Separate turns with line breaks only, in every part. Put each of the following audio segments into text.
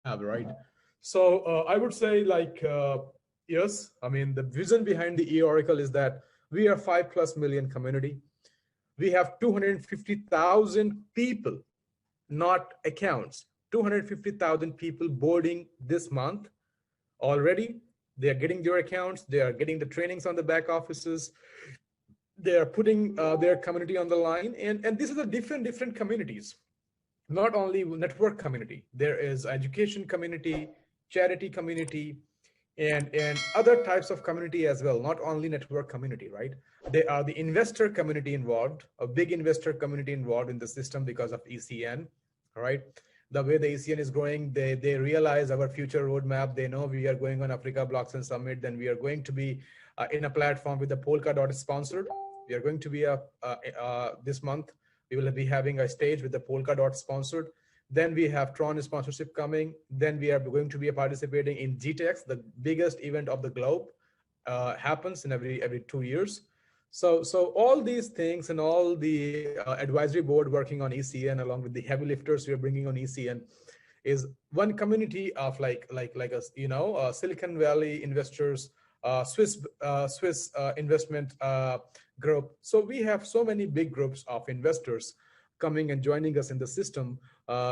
have, right? So I would say like, yes, I mean, the vision behind the e-Oracle is that we are 5+ million community. We have 250,000 people, not accounts, 250,000 people boarding this month already. They are getting their accounts, they are getting the trainings on the back offices, they are putting their community on the line. And this is a different communities, not only network community. There is education community, charity community, and other types of community as well, not only network community, right? There are the investor community involved, a big investor community involved in the system because of ECN, all right? The way the ECN is growing, they realize our future roadmap. They know we are going on Africa Blockchain Summit, then we are going to be in a platform with the Polkadot sponsored. We are going to be this month, we will be having a stage with the Polkadot sponsored. Then we have Tron sponsorship coming. Then we are going to be participating in GTEx, the biggest event of the globe, happens in every 2 years. So all these things and all the advisory board working on ECN along with the heavy lifters we are bringing on ECN is one community of like a Silicon Valley investors, Swiss investment group. So we have so many big groups of investors coming and joining us in the system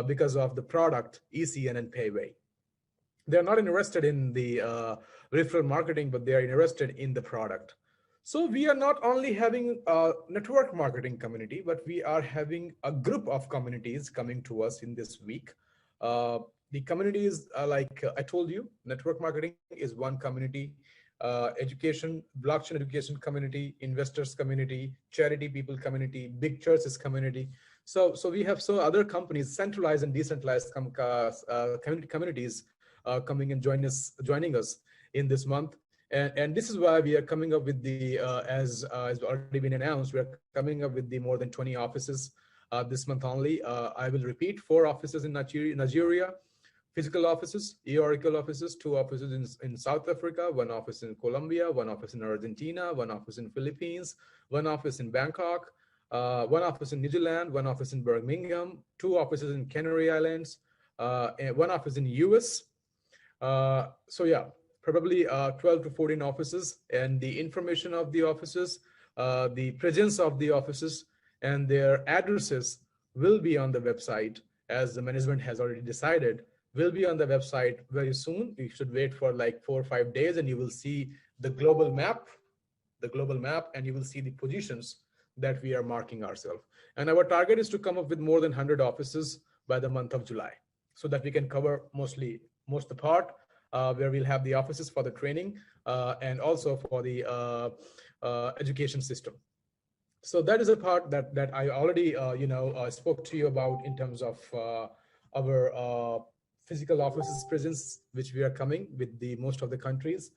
because of the product ECN and Payway. They're not interested in the referral marketing, but they are interested in the product. So we are not only having a network marketing community, but we are having a group of communities coming to us in this week. The communities are like I told you, network marketing is one community, education, blockchain education community, investors community, charity people community, big churches community. So we have so other companies, centralized and decentralized communities coming and joining us in this month. And this is why we are coming up with the, as already been announced, we are coming up with the more than 20 offices this month only. I will repeat, 4 offices in Nigeria, physical offices, e-Oracle offices, 2 offices in South Africa, 1 office in Colombia, 1 office in Argentina, 1 office in Philippines, 1 office in Bangkok, 1 office in New Zealand, 1 office in Birmingham, 2 offices in Canary Islands, and 1 office in US. So yeah, probably 12 to 14 offices, and the information of the offices, the presence of the offices and their addresses will be on the website, as the management has already decided, will be on the website very soon. You should wait for like 4 or 5 days and you will see the global map, and you will see the positions that we are marking ourselves. And our target is to come up with more than 100 offices by the month of July, so that we can cover most the part where we'll have the offices for the training and also for the education system. So that is a part that I already spoke to you about in terms of our physical offices presence, which we are coming with the most of the countries.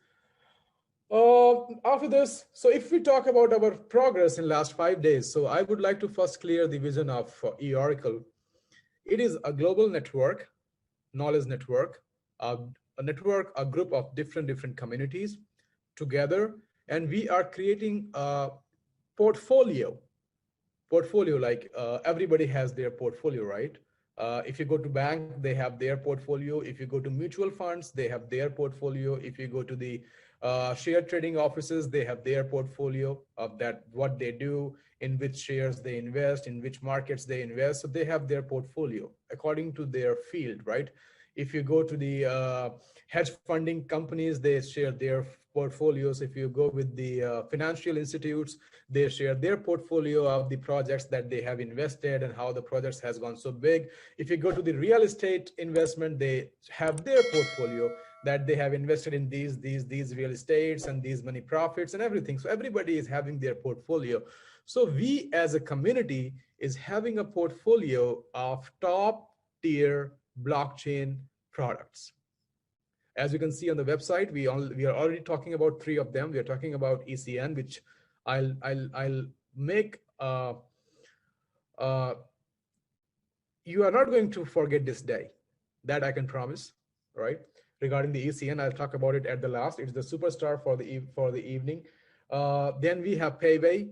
After this, so if we talk about our progress in last 5 days, so I would like to first clear the vision of e-Oracle. It is a global network, knowledge network, a network, a group of different communities together, and we are creating a portfolio. Like everybody has their portfolio, right? If you go to bank, they have their portfolio. If you go to mutual funds, they have their portfolio. If you go to the share trading offices, they have their portfolio of that, what they do, in which shares they invest, in which markets they invest. So they have their portfolio according to their field, right? If you go to the hedge funding companies, they share their portfolios. If you go with the financial institutes, they share their portfolio of the projects that they have invested and how the projects has gone so big. If you go to the real estate investment, they have their portfolio that they have invested in these real estates and these many profits and everything. So everybody is having their portfolio. So we as a community is having a portfolio of top tier blockchain products. As you can see on the website, we are already talking about 3 of them. We are talking about ECN, which I'll make. You are not going to forget this day. That I can promise, right? Regarding the ECN, I'll talk about it at the last. It's the superstar for the evening. Then we have Payway.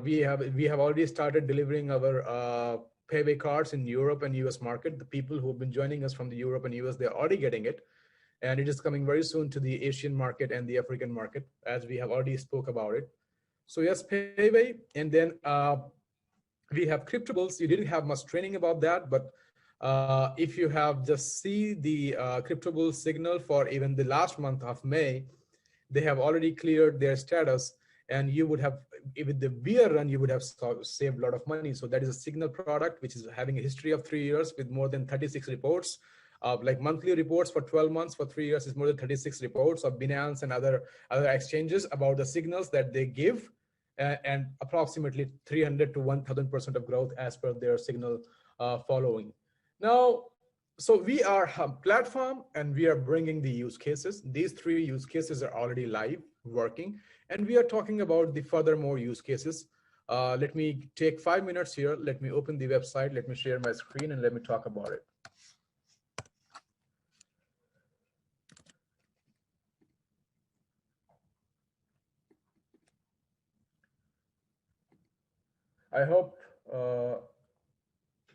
We have already started delivering our payway cards in Europe and US market. The people who have been joining us from the Europe and US, they're already getting it. And it is coming very soon to the Asian market and the African market, as we have already spoke about it. So yes, payway. And then we have cryptables. You didn't have much training about that, but if you have just see the cryptable signal for even the last month of May, they have already cleared their status, and you would have, with the beer run, you would have saved a lot of money. So that is a signal product which is having a history of 3 years with more than 36 reports. Like monthly reports for 12 months, for 3 years is more than 36 reports of Binance and other exchanges about the signals that they give, and approximately 300 to 1000% of growth as per their signal following. Now, so we are a platform and we are bringing the use cases. These 3 use cases are already live working, and we are talking about the furthermore use cases. Let me take 5 minutes here. Let me open the website. Let me share my screen and let me talk about it. I hope,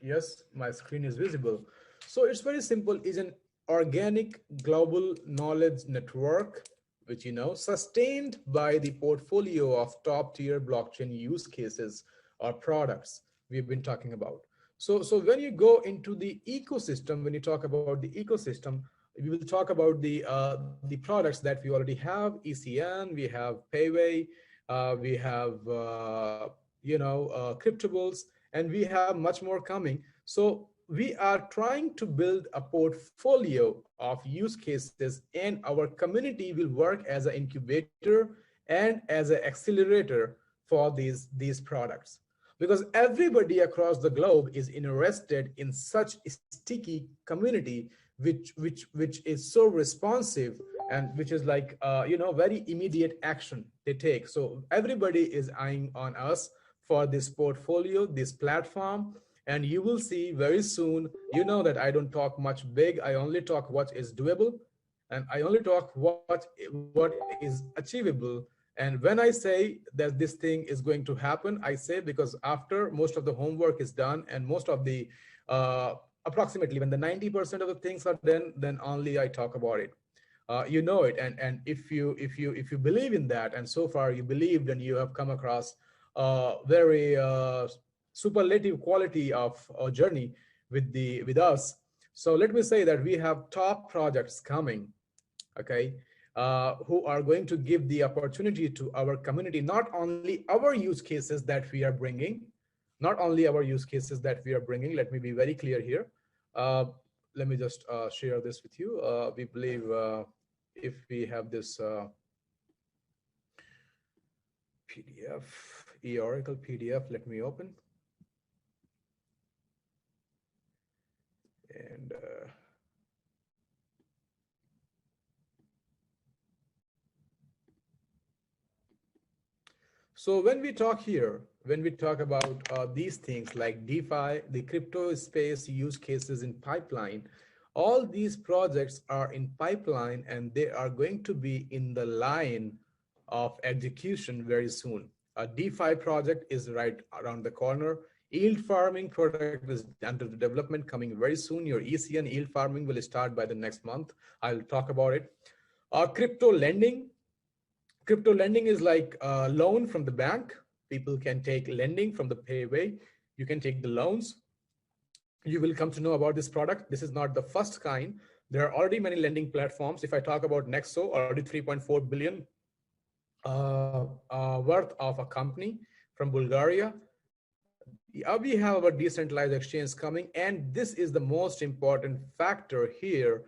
yes, my screen is visible. So it's very simple. It's an organic global knowledge network, which, sustained by the portfolio of top tier blockchain use cases or products we've been talking about. So when you go into the ecosystem, when you talk about the ecosystem, we will talk about the products that we already have: ECN, we have Payway, we have cryptables, and we have much more coming. So we are trying to build a portfolio of use cases, and our community will work as an incubator and as an accelerator for these products, because everybody across the globe is interested in such sticky community which is so responsive, and which is like very immediate action they take. So everybody is eyeing on us for this portfolio, this platform, and you will see very soon. You know that I don't talk much big. I only talk what is doable, and I only talk what is achievable. And when I say that this thing is going to happen, I say because after most of the homework is done and most of the approximately when the 90% of the things are done, then only I talk about it. You know it, and if you believe in that, and so far you believed and you have come across very superlative quality of a journey with us. So let me say that we have top projects coming, okay, who are going to give the opportunity to our community, not only our use cases that we are bringing, not only our use cases that we are bringing. Let me be very clear here. Let me just share this with you. We believe if we have this PDF, e-Oracle PDF, let me open. And so when we talk here, when we talk about these things like DeFi, the crypto space use cases in pipeline, all these projects are in pipeline and they are going to be in the line of execution very soon. A DeFi project is right around the corner. Yield farming product is under development, coming very soon. Your ECN yield farming will start by the next month. I'll talk about it. Crypto lending. Crypto lending is like a loan from the bank. People can take lending from the Payway. You can take the loans. You will come to know about this product. This is not the first kind. There are already many lending platforms. If I talk about Nexo, already 3.4 billion worth of a company from Bulgaria. We have a decentralized exchange coming, and this is the most important factor here,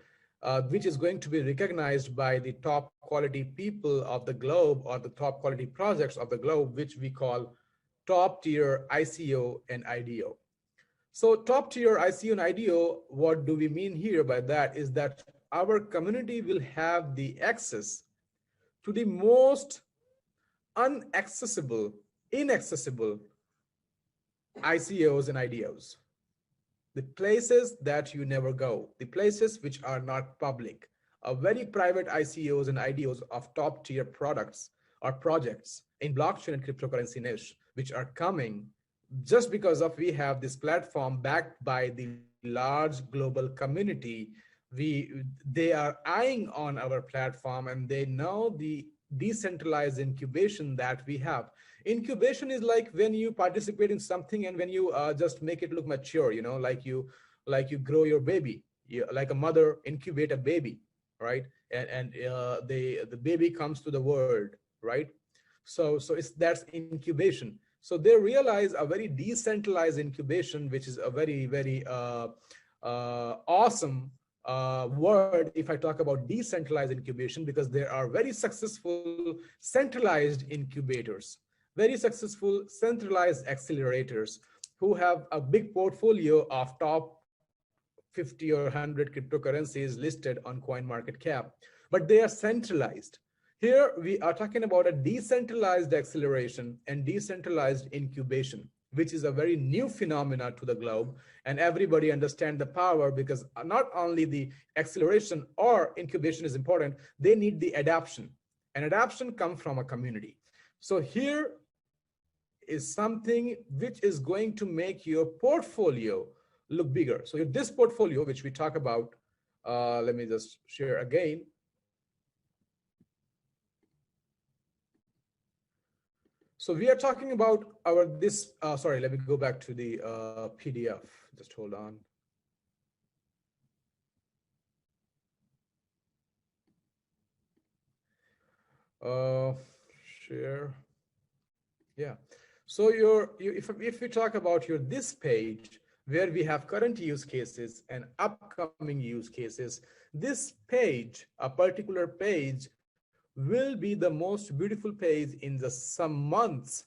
which is going to be recognized by the top quality people of the globe, or the top quality projects of the globe, which we call top tier ICO and IDO. So top tier ICO and IDO, what do we mean here by that is that our community will have the access to the most inaccessible ICOs and IDOs, the places that you never go, the places which are not public, very private ICOs and IDOs of top tier products or projects in blockchain and cryptocurrency niche, which are coming just because of we have this platform backed by the large global community, they are eyeing on our platform, and they know the decentralized incubation that we have. Incubation is like when you participate in something and when you just make it look mature, like you grow your baby, like a mother incubate a baby, right? And the baby comes to the world, right? So it's that's incubation. So they realize a very decentralized incubation, which is a very awesome word if I talk about decentralized incubation, because there are very successful centralized incubators, very successful centralized accelerators who have a big portfolio of top 50 or 100 cryptocurrencies listed on CoinMarketCap, but they are centralized. Here we are talking about a decentralized acceleration and decentralized incubation, which is a very new phenomena to the globe, and everybody understand the power, because not only the acceleration or incubation is important, they need the adaption, and adaption comes from a community. So here is something which is going to make your portfolio look bigger. So this portfolio, which we talk about, let me just share again. So we are talking about our this. Sorry, let me go back to the PDF. Just hold on. Uh, Share. Yeah. So if we talk about your this page where we have current use cases and upcoming use cases, this page, a particular page, will be the most beautiful page in just some months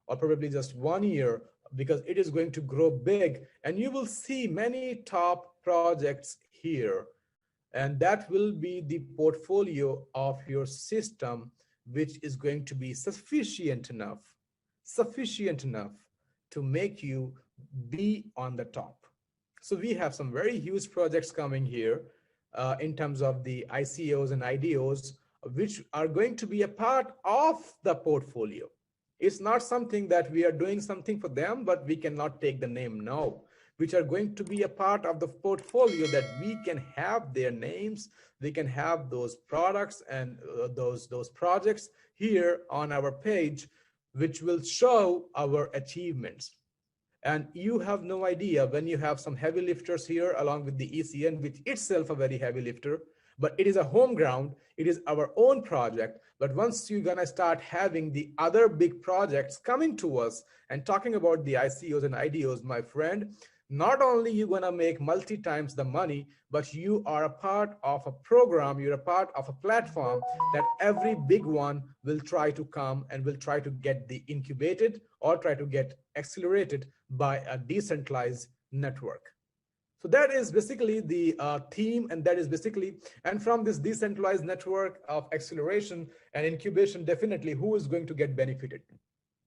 or probably just 1 year, because it is going to grow big and you will see many top projects here, and that will be the portfolio of your system, which is going to be sufficient enough to make you be on the top. So we have some very huge projects coming here in terms of the ICOs and IDOs, which are going to be a part of the portfolio. It's not something that we are doing something for them, but we cannot take the name. No, which are going to be a part of the portfolio, that we can have their names, we can have those products and those projects here on our page, which will show our achievements. And you have no idea when you have some heavy lifters here along with the ECN, which itself a very heavy lifter, but it is a home ground, it is our own project. But once you're gonna start having the other big projects coming to us and talking about the ICOs and IDOs, my friend, not only you're gonna make multi times the money, but you are a part of a program, you're a part of a platform that every big one will try to come and will try to get the incubated or try to get accelerated by a decentralized network. So that is basically the theme, and that is basically, and from this decentralized network of acceleration and incubation, definitely who is going to get benefited?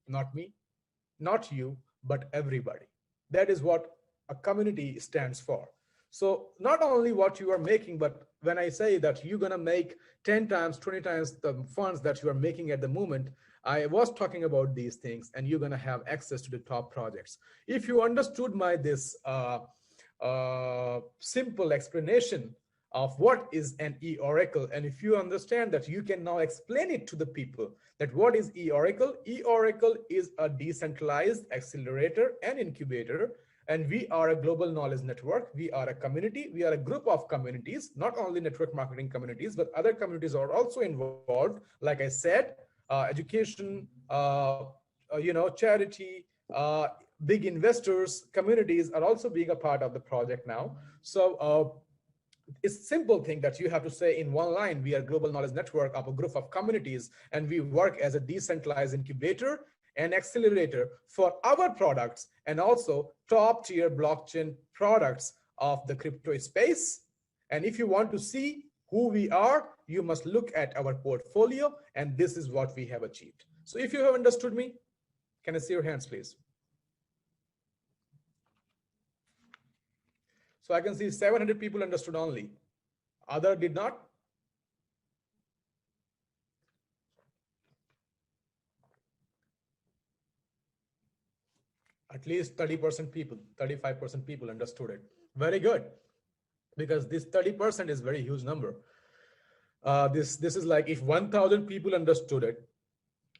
Not me, not you, but everybody. That is what a community stands for. So not only what you are making, but when I say that you're going to make 10 times, 20 times the funds that you are making at the moment, I was talking about these things, and you're going to have access to the top projects. If you understood my this simple explanation of what is an e-oracle, and if you understand that, you can now explain it to the people that what is e-oracle. E-oracle is a decentralized accelerator and incubator, and we are a global knowledge network. We are a community, we are a group of communities, not only network marketing communities, but other communities are also involved. Like I said, education, charity, big investors, communities are also being a part of the project now. So it's a simple thing that you have to say in one line: we are global knowledge network of a group of communities, and we work as a decentralized incubator and accelerator for our products, and also top tier blockchain products of the crypto space. And if you want to see who we are, you must look at our portfolio, and this is what we have achieved. So if you have understood me, can I see your hands, please? So I can see 700 people understood only. Other did not. At least 30% people, 35% people understood it. Very good, because this 30% is very huge number. This is like if 1,000 people understood it,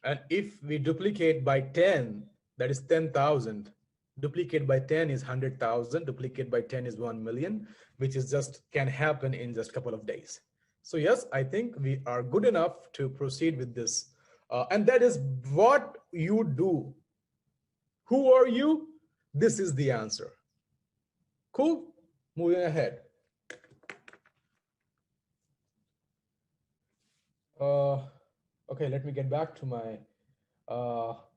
and if we duplicate by 10, that is 10,000. Duplicate by 10 is 100,000. Duplicate by 10 is 1 million, which is just can happen in just a couple of days. So yes, I think we are good enough to proceed with this. And that is what you do. Who are you? This is the answer. Cool. Moving ahead. Okay, let me get back to my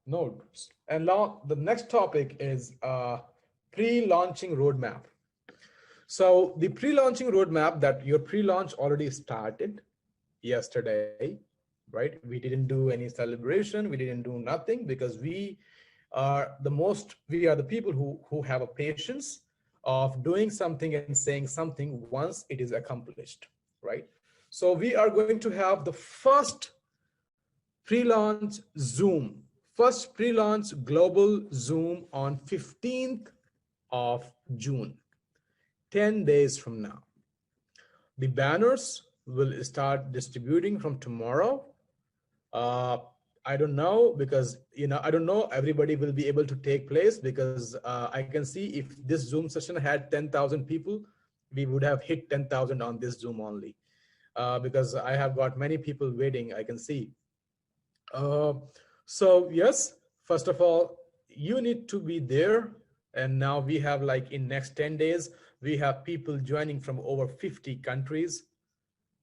notes. And now the next topic is pre-launching roadmap. So the pre-launching roadmap, that your pre-launch already started yesterday, right? We didn't do any celebration. We didn't do nothing because we are the people who have a patience of doing something and saying something once it is accomplished, right? So we are going to have the first pre-launch Zoom, first pre-launch global Zoom on 15th of June, 10 days from now. The banners will start distributing from tomorrow. I don't know because, I don't know everybody will be able to take place because I can see if this Zoom session had 10,000 people, we would have hit 10,000 on this Zoom only because I have got many people waiting, I can see. So yes, first of all, you need to be there. And now we have, like, in next 10 days, we have people joining from over 50 countries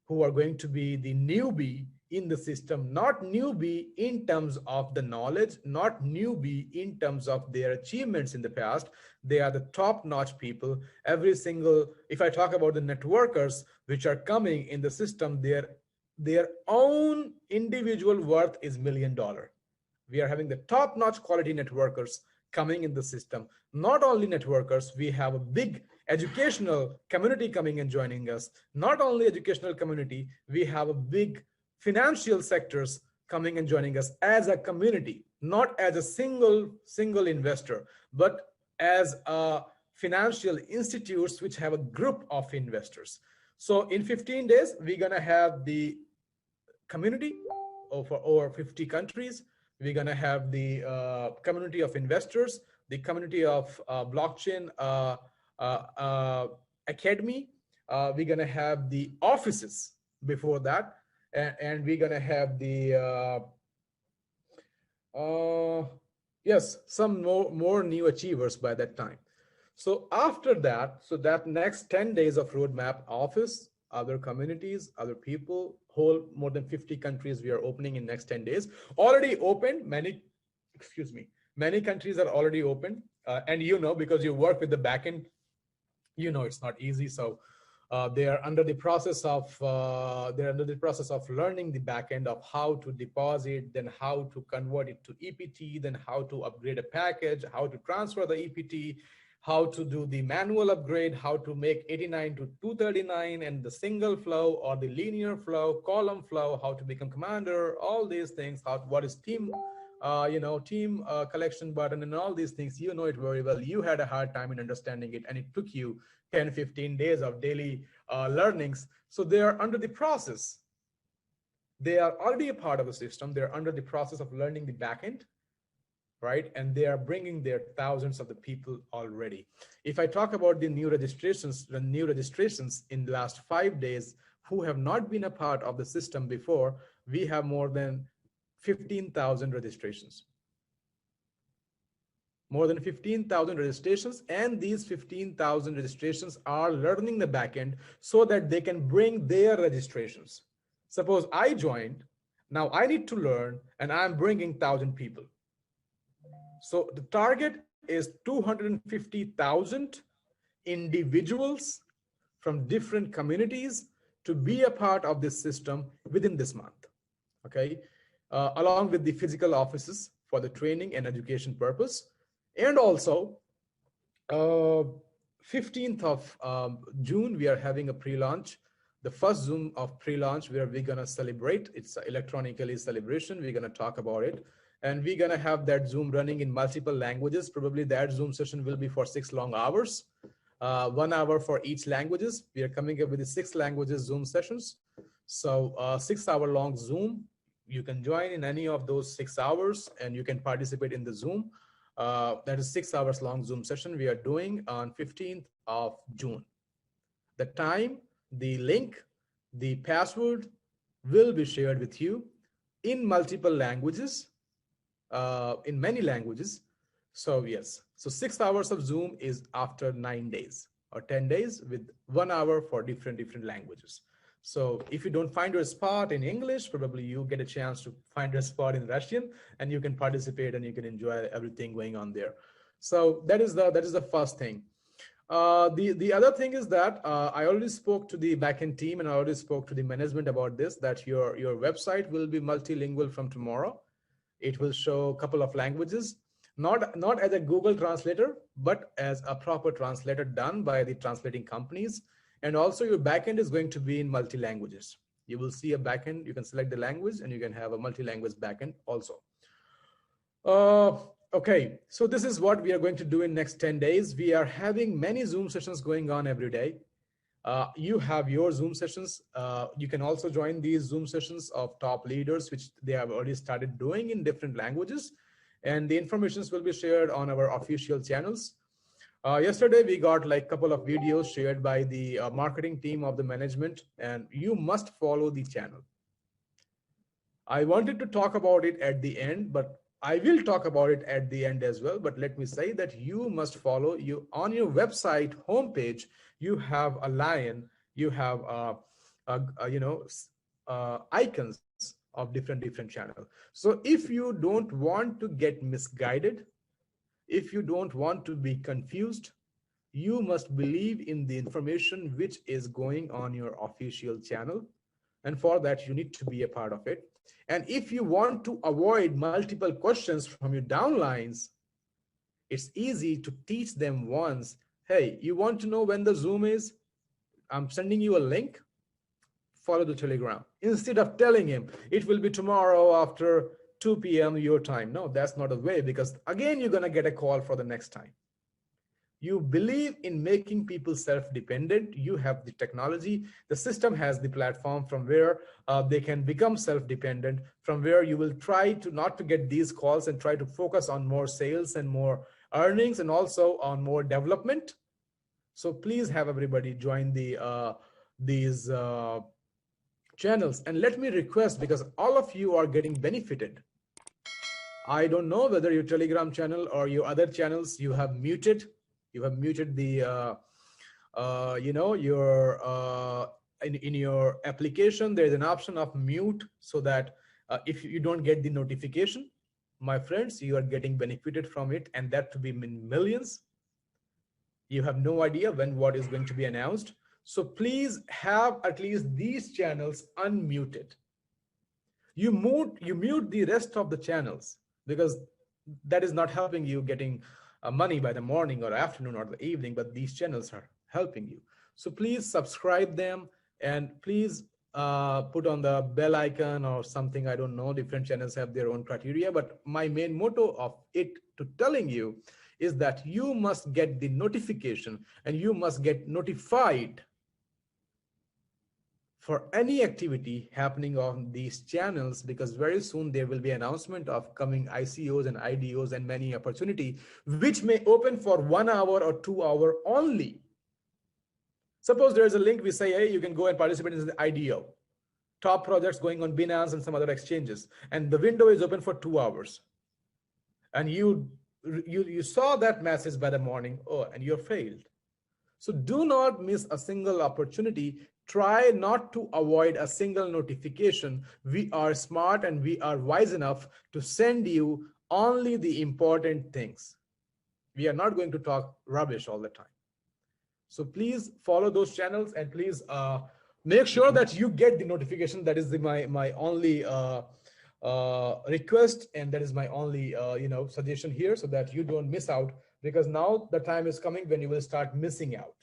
who are going to be the newbie in the system, not newbie in terms of the knowledge, not newbie in terms of their achievements in the past. They are the top-notch people. Every single, if I talk about the networkers which are coming in the system, their own individual worth is $1 million. We are having the top-notch quality networkers coming in the system. Not only networkers, we have a big educational community coming and joining us. Not only educational community, we have a big financial sectors coming and joining us as a community, not as a single investor, but as a financial institutes which have a group of investors. So in 15 days, we're gonna have the community over over 50 countries. We're gonna have the community of investors, the community of blockchain academy. We're gonna have the offices before that, and we're gonna have the yes, some more new achievers by that time. So after that, so that next 10 days of roadmap, office, other communities, other people, whole more than 50 countries we are opening in next 10 days. Already opened, many, excuse me, many countries are already open. And because you work with the backend, it's not easy. So they are under the process of learning the backend of how to deposit, then how to convert it to EPT, then how to upgrade a package, how to transfer the EPT, how to do the manual upgrade, how to make 89 to 239 and the single flow or the linear flow, column flow, how to become commander, all these things, what is team, team collection button and all these things. You know it very well. You had a hard time in understanding it, and it took you 10, 15 days of daily learnings. So they are under the process. They are already a part of the system. They're under the process of learning the backend, right? And they are bringing their thousands of the people already. If I talk about the new registrations in the last 5 days who have not been a part of the system before, we have more than 15,000 registrations. More than 15,000 registrations, and these 15,000 registrations are learning the backend so that they can bring their registrations. Suppose I joined, now I need to learn, and I'm bringing 1,000 people. So the target is 250,000 individuals from different communities to be a part of this system within this month, okay? Along with the physical offices for the training and education purpose. And also, 15th of June, we are having a pre-launch, the first Zoom of pre-launch where we're gonna celebrate. It's electronically celebration. We're gonna talk about it. and we're gonna have that Zoom running in multiple languages. Probably that Zoom session will be for 6 long hours, 1 hour for each languages. We are coming up with the 6 languages Zoom sessions. So 6 hour long Zoom. You can join in any of those 6 hours, and you can participate in the Zoom. That is 6 hours long Zoom session we are doing on 15th of June. The time, the link, the password will be shared with you in multiple languages, in many languages. So yes, so 6 hours of Zoom is after 9 days or 10 days with 1 hour for different languages. So if you don't find your spot in English, probably you get a chance to find your spot in Russian, and you can participate and you can enjoy everything going on there. So that is the first thing. The other thing is that I already spoke to the backend team, and I already spoke to the management about this, that your website will be multilingual from tomorrow. It will show a couple of languages, not as a Google translator, but as a proper translator done by the translating companies. And also your backend is going to be in multi languages. You will see a backend, you can select the language, and you can have a multi-language backend also. Okay, so this is what we are going to do in next 10 days. We are having many Zoom sessions going on every day. You have your Zoom sessions. You can also join these Zoom sessions of top leaders, which they have already started doing in different languages. And the informations will be shared on our official channels. Yesterday, we got like a couple of videos shared by the marketing team of the management, and you must follow the channel. I wanted to talk about it at the end, but I will talk about it at the end as well. But let me say that you must follow. You on your website homepage, you have a lion, you have icons of different channel. So if you don't want to get misguided, if you don't want to be confused, you must believe in the information which is going on your official channel. And for that, you need to be a part of it. And if you want to avoid multiple questions from your downlines, it's easy to teach them once. Hey, you want to know when the Zoom is? I'm sending you a link. Follow the Telegram. Instead of telling him it will be tomorrow after 2 p.m. your time. No, that's not the way, because again, you're going to get a call for the next time. You believe in making people self-dependent. You have the technology. The system has the platform from where they can become self-dependent, from where you will try to not to get these calls and try to focus on more sales and more earnings, and also on more development. So please have everybody join these channels. And let me request, because all of you are getting benefited. I don't know whether your Telegram channel or your other channels you have muted. You have muted the, in your application, there's an option of mute, so that if you don't get the notification, my friends, you are getting benefited from it, and that to be in millions. You have no idea when what is going to be announced. So please have at least these channels unmuted. You mute the rest of the channels, because that is not helping you getting money by the morning or afternoon or the evening, but these channels are helping you. So please subscribe them, and please put on the bell icon or something. I don't know, different channels have their own criteria, but my main motto of it to telling you is that you must get the notification, and you must get notified for any activity happening on these channels, because very soon there will be announcement of coming ICOs and IDOs and many opportunity, which may open for 1 hour or 2 hour only. Suppose there's a link, we say, hey, you can go and participate in the IDO, top projects going on Binance and some other exchanges, and the window is open for 2 hours. And you saw that message by the morning, and you're failed. So do not miss a single opportunity. Try not to avoid a single notification. We are smart and we are wise enough to send you only the important things. We are not going to talk rubbish all the time. So please follow those channels, and please make sure that you get the notification. That is my only request, and that is my only suggestion here, so that you don't miss out, because now the time is coming when you will start missing out,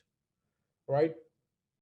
right?